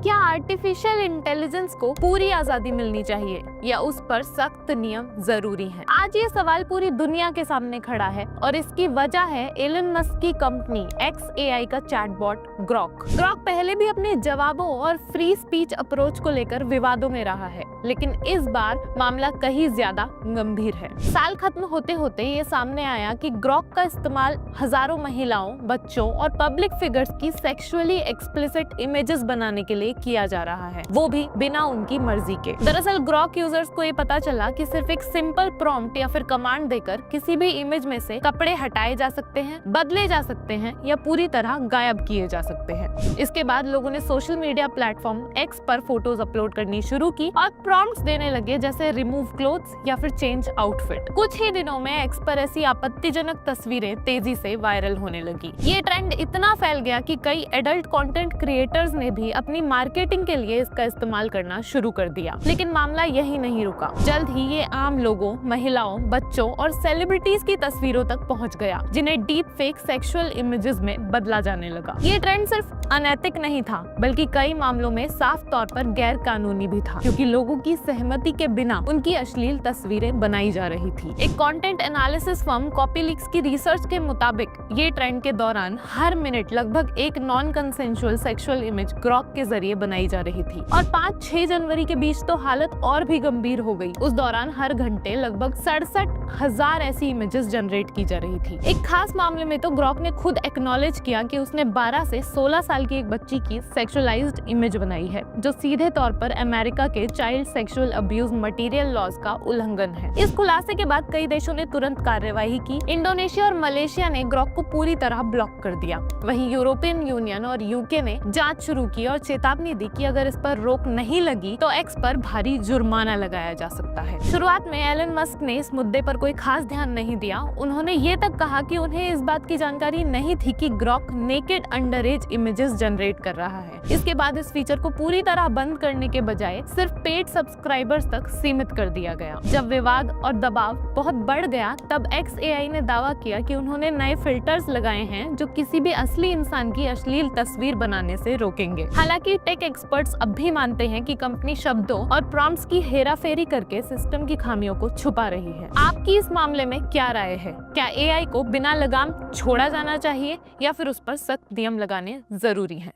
क्या artificial intelligence को पूरी आजादी मिलनी चाहिए या उस पर सख्त नियम जरूरी हैं? आज ये सवाल पूरी दुनिया के सामने खड़ा है और इसकी वजह है एलन मस्क की कंपनी XAI का चैटबॉट ग्रॉक। ग्रॉक पहले भी अपने जवाबों और फ्री स्पीच अप्रोच को लेकर विवादों में रहा है, लेकिन इस बार मामला कहीं ज्यादा गंभीर है। साल खत्म होते होते ये सामने आया कि ग्रॉक का इस्तेमाल हजारों महिलाओं, बच्चों और पब्लिक फिगर्स की सेक्सुअली एक्सप्लिसिट इमेजेस बनाने के लिए किया जा रहा है, वो भी बिना उनकी मर्जी के। दरअसल ग्रॉक यूजर्स को ये पता चला कि सिर्फ एक सिंपल प्रॉम्प्ट या फिर कमांड देकर किसी भी इमेज में से कपड़े हटाए जा सकते हैं, बदले जा सकते हैं या पूरी तरह गायब किए जा सकते हैं। इसके बाद लोगों ने सोशल मीडिया प्लेटफॉर्म X पर फोटोज अपलोड करनी शुरू की और प्रॉम्प्ट्स देने लगे जैसे रिमूव क्लोथ्स या फिर चेंज आउटफिट। कुछ ही दिनों में X पर ऐसी आपत्तिजनक तस्वीरें तेजी से वायरल होने लगी। ये ट्रेंड इतना फैल गया कि कई एडल्ट कंटेंट क्रिएटर्स ने भी अपनी मार्केटिंग के लिए इसका इस्तेमाल करना शुरू कर दिया। लेकिन मामला यही नहीं रुका। जल्द ही ये आम लोगों, महिलाओं, बच्चों और सेलिब्रिटीज की तस्वीरों तक पहुंच गया, जिन्हें डीप फेक सेक्सुअल इमेजेस में बदला जाने लगा। ये ट्रेंड सिर्फ अनैतिक नहीं था, बल्कि कई मामलों में साफ तौर पर गैर कानूनी भी था, क्योंकि लोगों की सहमति के बिना उनकी अश्लील तस्वीरें बनाई जा रही थी। एक कंटेंट एनालिसिस फर्म कॉपीलिक्स की रिसर्च के मुताबिक ये ट्रेंड के दौरान हर मिनट लगभग एक non consensual sexual image Grok के जरिए बनाई जा रही थी और 5-6 जनवरी के बीच तो हालत और भी गंभीर हो गई। उस दौरान हर घंटे लगभग 67,000 ऐसी इमेजेस जनरेट की जा रही थी। एक खास मामले में तो ग्रॉक ने खुद एक्नॉलेज किया कि उसने 12 से 16 साल की एक बच्ची की सेक्सुअलाइज्ड इमेज बनाई है, जो सीधे तौर पर अमेरिका के child sexual abuse material laws का उल्लंघन है। इस खुलासे के बाद कई देशों ने तुरंत कार्यवाही की। इंडोनेशिया और मलेशिया ने ग्रॉक को पूरी तरह ब्लॉक कर दिया। वहीं यूरोपियन यूनियन और UK ने जांच शुरू की और चेतावनी दी कि अगर इस पर रोक नहीं लगी तो X पर भारी जुर्माना लगाया जा सकता है। शुरुआत में एलन मस्क ने इस मुद्दे पर कोई खास ध्यान नहीं दिया। उन्होंने ये तक कहा कि उन्हें इस बात की जानकारी नहीं थी कि ग्रॉक नेकेड अंडरएज इमेजेस जनरेट कर रहा है। इसके बाद इस फीचर को पूरी तरह बंद करने के बजाय सिर्फ पेड सब्सक्राइबर्स तक सीमित कर दिया गया। जब विवाद और दबाव बहुत बढ़ गया, तब XAI ने दावा किया कि उन्होंने नए फिल्टर्स लगाए हैं जो किसी भी असली इंसान की अश्लील तस्वीर बनाने से रोकेंगे। हालांकि टेक एक्सपर्ट्स अब भी मानते हैं कि कंपनी शब्दों और प्रॉम्प्ट्स की हेराफेरी करके सिस्टम की खामियों को छुपा रही है। आपकी इस मामले में क्या राय है? क्या AI को बिना लगाम छोड़ा जाना चाहिए या फिर उस पर सख्त नियम लगाने जरूरी हैं?